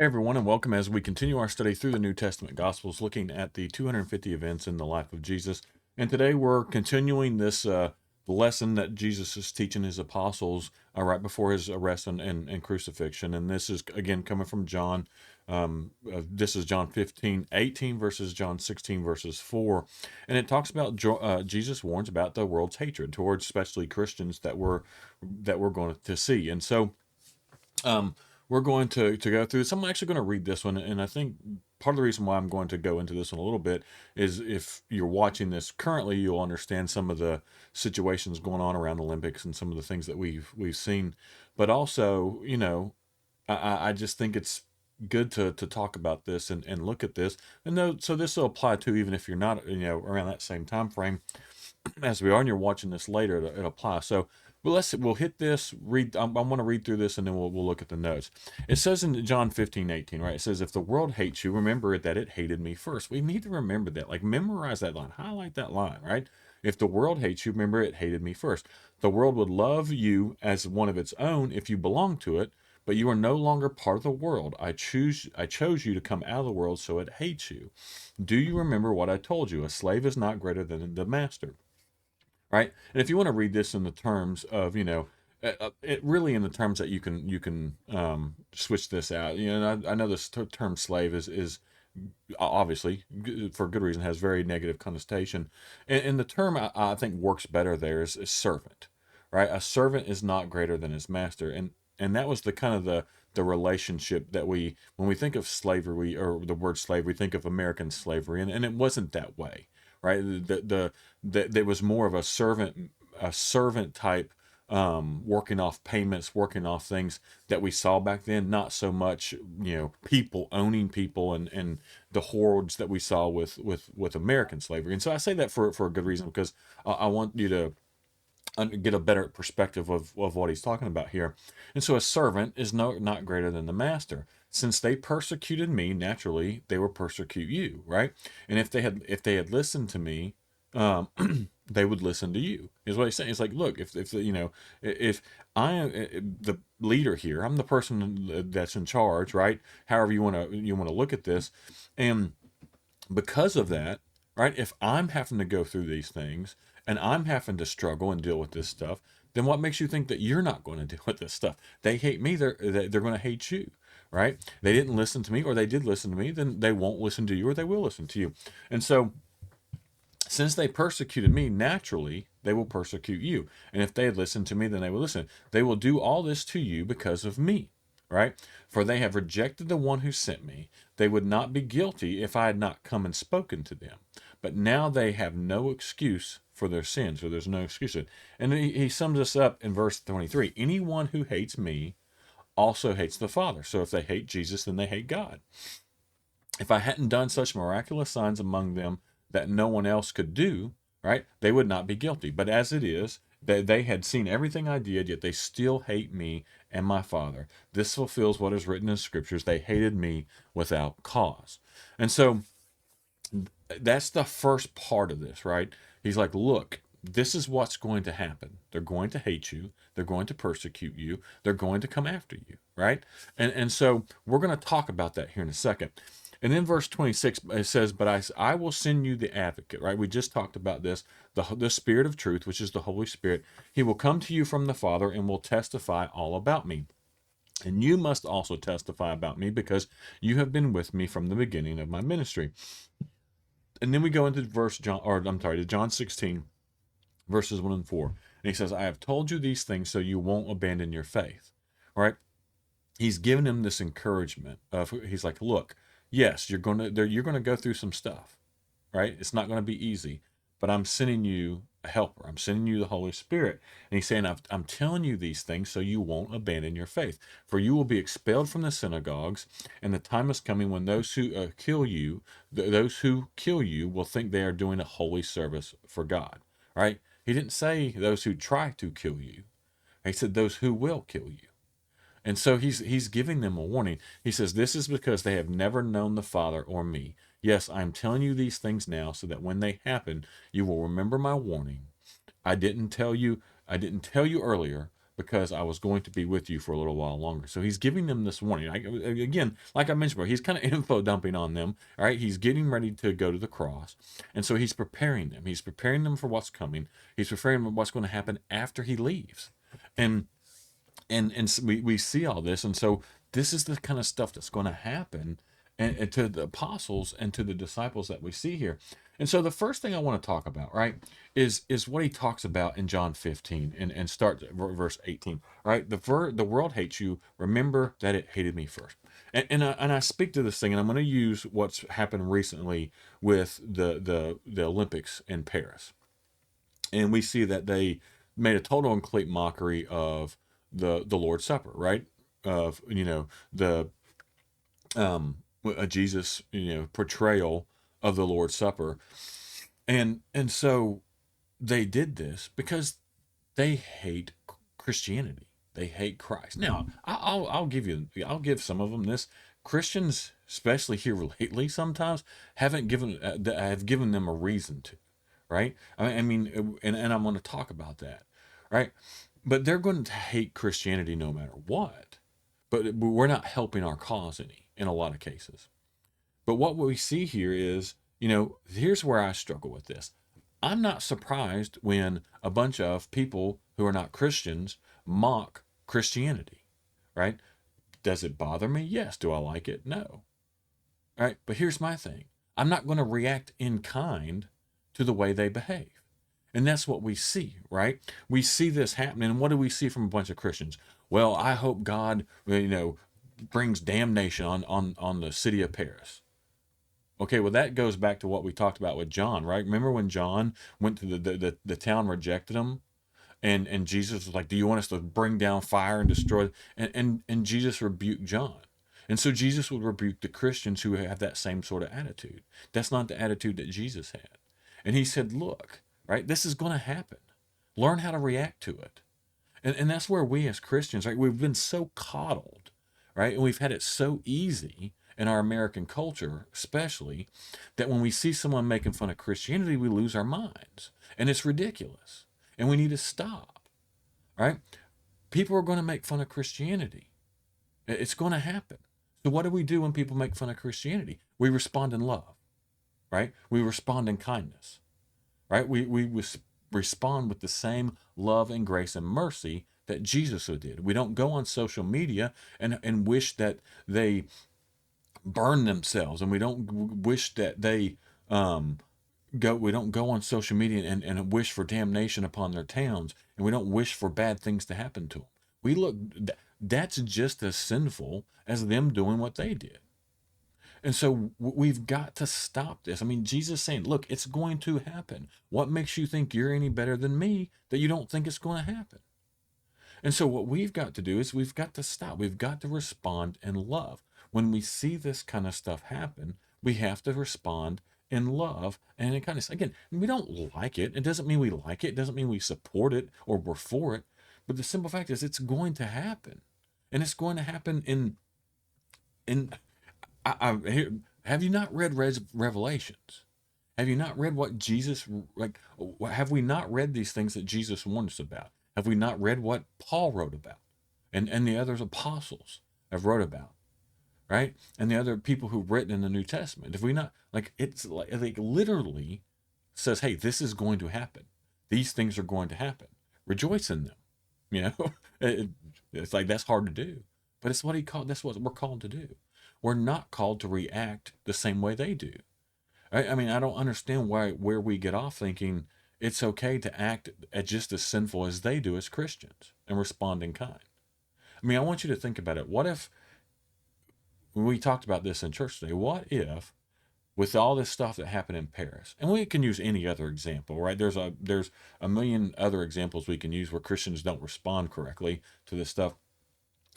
Hey everyone, and welcome as we continue our study through the New Testament Gospels, looking at the 250 events in the life of Jesus. And today we're continuing this lesson that Jesus is teaching his apostles right before his arrest and crucifixion. And this is again coming from John. This is John 15:18 versus John 16 verses 4. And it talks about Jesus warns about the world's hatred towards especially Christians that we're going to see. And so um, we're going to go through this. I'm actually going to read this one, and I think part of the reason why I'm going to go into this one a little bit is if you're watching this currently, you'll understand some of the situations going on around the Olympics and some of the things that we've seen. But also, I just think it's good to talk about this and look at this. And though, so this will apply to even if you're not, around that same time frame as we are, and you're watching this later, it'll apply. So, we'll hit this. Read. I want to read through this, and then we'll look at the notes. It says in John 15:18, right? It says, "If the world hates you, remember that it hated me first." We need to remember that. Like, memorize that line, highlight that line, right? If the world hates you, remember it hated me first. The world would love you as one of its own if you belong to it, but you are no longer part of the world. I chose you to come out of the world, so it hates you. Do you remember what I told you? A slave is not greater than the master, right? And if you want to read this in the terms of, it really in the terms that you can switch this out. I know this term slave is obviously for good reason has very negative connotation, and the term I think works better there is servant, right? A servant is not greater than his master, and that was the kind of the relationship that when we think of slavery or the word slave, we think of American slavery, and it wasn't that way, right? There was more of a servant type, working off payments, working off things that we saw back then. Not so much, people owning people and the hordes that we saw with American slavery. And so I say that for a good reason, because I want you to get a better perspective of what he's talking about here. And so a servant is not greater than the master. Since they persecuted me, naturally they will persecute you, right? And if they had listened to me, um, they would listen to you. Is what he's saying. It's like, look, if I am the leader here, I'm the person that's in charge, right? However you want to look at this, and because of that, right? If I'm having to go through these things and I'm having to struggle and deal with this stuff, then what makes you think that you're not going to deal with this stuff? They hate me, they're going to hate you, right? They didn't listen to me, or they did listen to me, then they won't listen to you, or they will listen to you. And so, since they persecuted me, naturally they will persecute you. And if they had listened to me, then they will listen. They will do all this to you because of me, right? For they have rejected the one who sent me. They would not be guilty if I had not come and spoken to them. But now they have no excuse for their sins, or there's no excuse. And he sums this up in verse 23. Anyone who hates me also hates the Father. So if they hate Jesus, then they hate God. If I hadn't done such miraculous signs among them that no one else could do, right, they would not be guilty. But as it is, they had seen everything I did, yet they still hate me and my Father. This fulfills what is written in scriptures. They hated me without cause. And so that's the first part of this, right? He's like, look, this is what's going to happen. They're going to hate you. They're going to persecute you. They're going to come after you, right? And so we're going to talk about that here in a second. And then verse 26, it says, "But I will send you the advocate," right? We just talked about this, the Spirit of truth, which is the Holy Spirit. He will come to you from the Father and will testify all about me. And you must also testify about me, because you have been with me from the beginning of my ministry. And then we go into to John 16, verses 1 and 4. And he says, "I have told you these things so you won't abandon your faith." All right? He's given him this encouragement of, he's like, look, yes, you're gonna go through some stuff, right? It's not gonna be easy, but I'm sending you a helper. I'm sending you the Holy Spirit. And he's saying, I'm telling you these things so you won't abandon your faith. For you will be expelled from the synagogues, and the time is coming when those who kill you will think they are doing a holy service for God. Right? He didn't say those who try to kill you. He said those who will kill you. And so he's giving them a warning. He says, "This is because they have never known the Father or me. Yes, I am telling you these things now so that when they happen, you will remember my warning. I didn't tell you earlier because I was going to be with you for a little while longer. So he's giving them this warning. Again, like I mentioned before, he's kind of info dumping on them. All right, he's getting ready to go to the cross, and so he's preparing them. He's preparing them for what's coming. He's preparing them for what's going to happen after he leaves, and so we see all this, and so this is the kind of stuff that's going to happen, and to the apostles and to the disciples that we see here. And so the first thing I want to talk about, right, is what he talks about in John 15 and start at verse 18. Right, the world hates you. Remember that it hated me first. And I speak to this thing, and I'm going to use what's happened recently with the Olympics in Paris, and we see that they made a total and complete mockery of the Lord's Supper, right? Of the Jesus portrayal of the Lord's Supper, and so they did this because they hate Christianity. They hate Christ. Now, I'll give some of them this. Christians, especially here lately, sometimes haven't given have given them a reason to, right? And I'm going to talk about that, right? But they're going to hate Christianity no matter what. But we're not helping our cause any in a lot of cases. But what we see here is, here's where I struggle with this. I'm not surprised when a bunch of people who are not Christians mock Christianity, right? Does it bother me? Yes. Do I like it? No. All right. But here's my thing. I'm not going to react in kind to the way they behave. And that's what we see, right? We see this happening. And what do we see from a bunch of Christians? Well, I hope God, brings damnation on the city of Paris. Okay, well, that goes back to what we talked about with John, right? Remember when John went to the town, rejected him, and Jesus was like, "Do you want us to bring down fire and destroy?" And Jesus rebuked John. And so Jesus would rebuke the Christians who have that same sort of attitude. That's not the attitude that Jesus had. And he said, "Look, right, this is going to happen. Learn how to react to it." And that's where we as Christians, right, we've been so coddled, right? And we've had it so easy in our American culture, especially, that when we see someone making fun of Christianity, we lose our minds. And it's ridiculous. And we need to stop, right? People are going to make fun of Christianity. It's going to happen. So what do we do when people make fun of Christianity? We respond in love, right? We respond in kindness, right? We respond with the same love and grace and mercy that Jesus did. We don't go on social media and wish that they burn themselves, and we don't wish that they we don't go on social media and wish for damnation upon their towns, and we don't wish for bad things to happen to them. That's just as sinful as them doing what they did. And so we've got to stop this. I mean, Jesus saying, look, it's going to happen. What makes you think you're any better than me that you don't think it's going to happen? And so what we've got to do is we've got to stop. We've got to respond in love. When we see this kind of stuff happen, we have to respond in love and in kindness. Again, we don't like it. It doesn't mean we like it. It doesn't mean we support it or we're for it. But the simple fact is it's going to happen. And it's going to happen in have you not read Revelations? Have you not read what Jesus, like, have we not read these things that Jesus warned us about? Have we not read what Paul wrote about? And the other apostles have wrote about, right? And the other people who've written in the New Testament. If we not, like, it's like literally says, hey, this is going to happen. These things are going to happen. Rejoice in them. It's like, that's hard to do. But it's what that's what we're called to do. We're not called to react the same way they do. I mean, I don't understand where we get off thinking it's okay to act just as sinful as they do as Christians and respond in kind. I mean, I want you to think about it. What if, when we talked about this in church today, what if with all this stuff that happened in Paris, and we can use any other example, right? There's a million other examples we can use where Christians don't respond correctly to this stuff.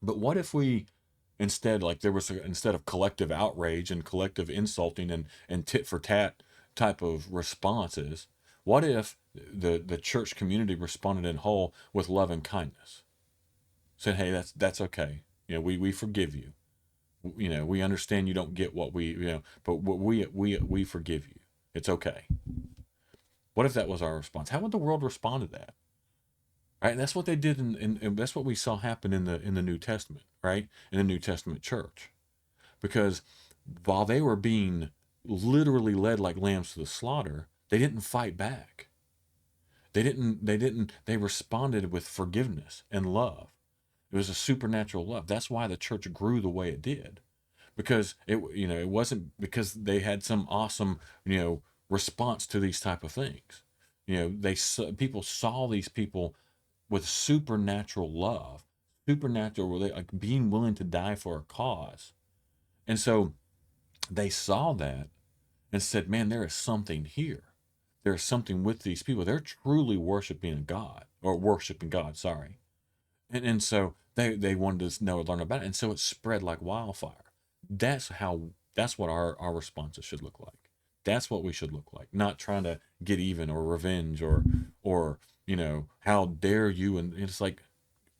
But what if we instead, like, instead of collective outrage and collective insulting and tit for tat type of responses, what if the church community responded in whole with love and kindness? Said, hey, that's okay. We forgive you. We understand you don't get what but we forgive you. It's okay. What if that was our response? How would the world respond to that? right? And that's what they did, and that's what we saw happen in the New Testament, right? In the New Testament church, because while they were being literally led like lambs to the slaughter, they didn't fight back. They responded with forgiveness and love. It was a supernatural love. That's why the church grew the way it did, because it wasn't because they had some awesome, response to these type of things. People saw these people with supernatural love, supernatural, like being willing to die for a cause. And so they saw that and said, man, there is something here. There is something with these people. They're truly worshiping God, or worshiping God, sorry. And so they wanted to know, learn about it. And so it spread like wildfire. That's what our responses should look like. That's what we should look like. Not trying to get even or revenge or how dare you. And it's like,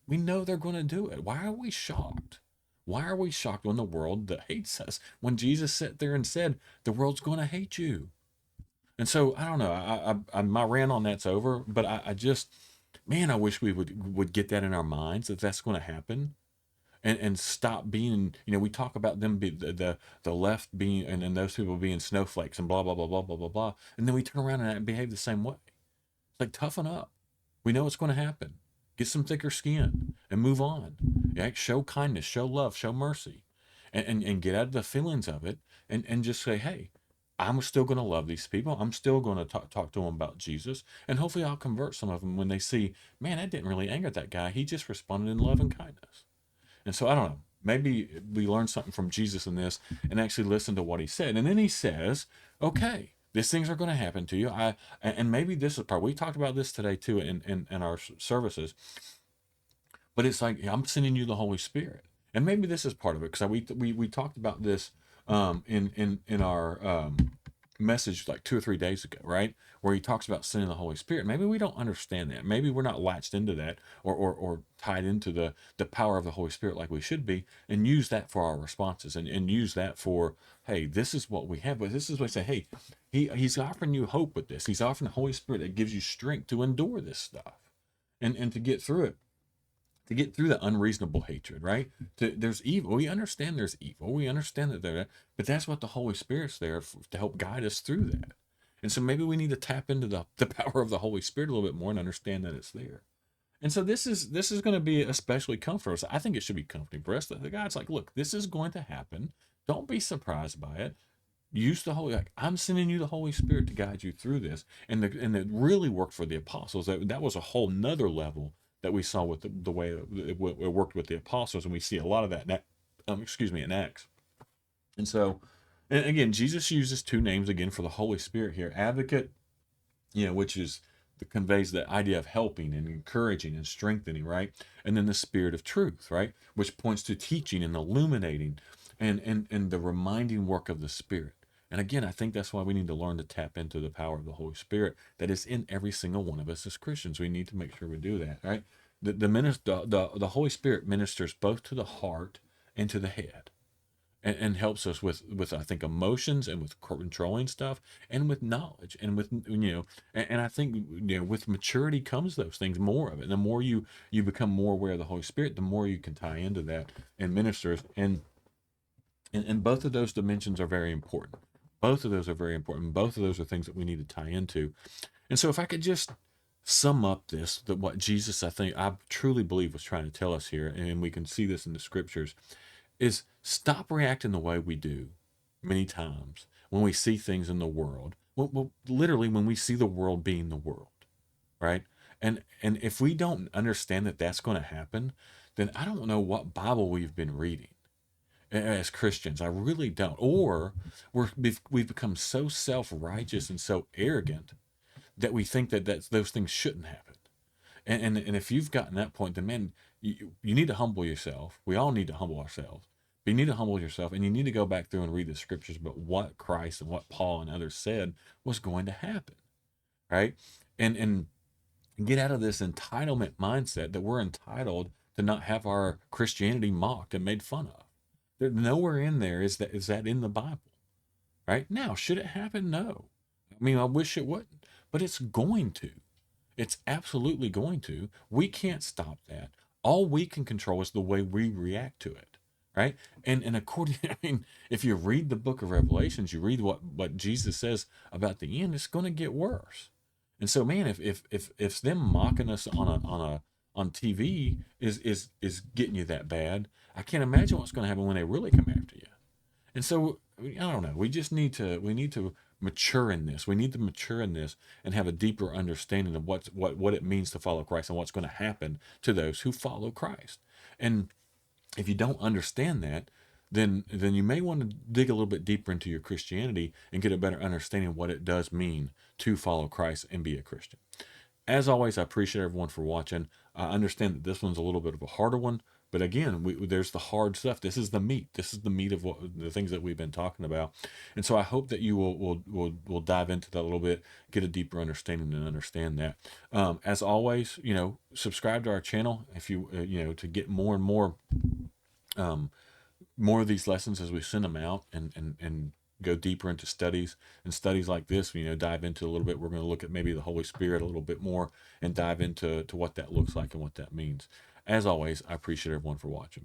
we know they're going to do it. Why are we shocked? Why are we shocked when the world that hates us? When Jesus sat there and said, the world's going to hate you. And so I don't know. My rant on that's over, but I just, man, I wish we would get that in our minds that that's going to happen, and stop being. We talk about them be the left being and those people being snowflakes and blah blah blah blah blah blah blah, and then we turn around and behave the same way. It's like, toughen up. We know it's going to happen. Get some thicker skin and move on. Yeah, show kindness, show love, show mercy, and get out of the feelings of it, and just say, hey, I'm still going to love these people. I'm still going to talk to them about Jesus, and hopefully I'll convert some of them when they see, man, that didn't really anger that guy. He just responded in love and kindness. And so I don't know. Maybe we learn something from Jesus in this and actually listen to what he said. And then he says, okay, these things are going to happen to you. And maybe this is part. We talked about this today too in our services. But it's like, I'm sending you the Holy Spirit, and maybe this is part of it, because we talked about this in our message like 2 or 3 days ago, right? Where he talks about sending the Holy Spirit. Maybe we don't understand that. Maybe we're not latched into that, or tied into the power of the Holy Spirit like we should be, and use that for our responses, and use that for, hey, this is what we have. But this is what I say, hey, he's offering you hope with this. He's offering the Holy Spirit that gives you strength to endure this stuff, and to get through it, to get through the unreasonable hatred, right? There's evil. We understand there's evil. We understand that but that's what the Holy Spirit's there for, to help guide us through that. And so maybe we need to tap into the power of the Holy Spirit a little bit more and understand that it's there. And so this is going to be especially comforting for us. I think it should be comforting for us. The God's like, look, this is going to happen. Don't be surprised by it. Use the Holy, like, I'm sending you the Holy Spirit to guide you through this. And it really worked for the apostles. That was a whole nother level that we saw with the way it worked with the apostles, and we see a lot of that in Acts. And so, and again, Jesus uses two names again for the Holy Spirit here: Advocate, which is that conveys the idea of helping and encouraging and strengthening, right? And then the Spirit of Truth, right, which points to teaching and illuminating, and the reminding work of the Spirit. And again, I think that's why we need to learn to tap into the power of the Holy Spirit that is in every single one of us as Christians. We need to make sure we do that, right? The Holy Spirit ministers both to the heart and to the head, and helps us with I think emotions, and with controlling stuff, and with knowledge, and with and I think with maturity comes those things, more of it. And the more you become more aware of the Holy Spirit, the more you can tie into that and ministers, and both of those dimensions are very important. Both of those are very important. Both of those are things that we need to tie into. And so if I could just sum up that what Jesus, I truly believe, was trying to tell us here, and we can see this in the scriptures, is stop reacting the way we do many times when we see things in the world. Well, literally when we see the world being the world, right? And if we don't understand that that's going to happen, then I don't know what Bible we've been reading as Christians. I really don't. Or we've become so self-righteous and so arrogant that we think that those things shouldn't happen. And if you've gotten that point, then man, you need to humble yourself. We all need to humble ourselves. But you need to humble yourself, and you need to go back through and read the scriptures about what Christ and what Paul and others said was going to happen, right? And get out of this entitlement mindset that we're entitled to not have our Christianity mocked and made fun of. Nowhere in there is that in the Bible, right? Now, should it happen? No. I mean, I wish it wouldn't, but it's going to. It's absolutely going to. We can't stop that. All we can control is the way we react to it, right? And according, I mean, if you read the book of Revelations, you read what Jesus says about the end, it's going to get worse. And so, man, if them mocking us on TV is getting you that bad, I can't imagine what's going to happen when they really come after you. And so I don't know. We need to mature in this. We need to mature in this and have a deeper understanding of what it means to follow Christ and what's going to happen to those who follow Christ. And if you don't understand that, then you may want to dig a little bit deeper into your Christianity and get a better understanding of what it does mean to follow Christ and be a Christian. As always, I appreciate everyone for watching. I understand that this one's a little bit of a harder one, but again, there's the hard stuff. This is the meat. This is the meat of the things that we've been talking about. And so I hope that you will dive into that a little bit, get a deeper understanding and understand that. As always, subscribe to our channel if you to get more and um, more of these lessons as we send them out and go deeper into studies and studies like this, dive into a little bit. We're going to look at maybe the Holy Spirit a little bit more and dive into what that looks like and what that means. As always, I appreciate everyone for watching.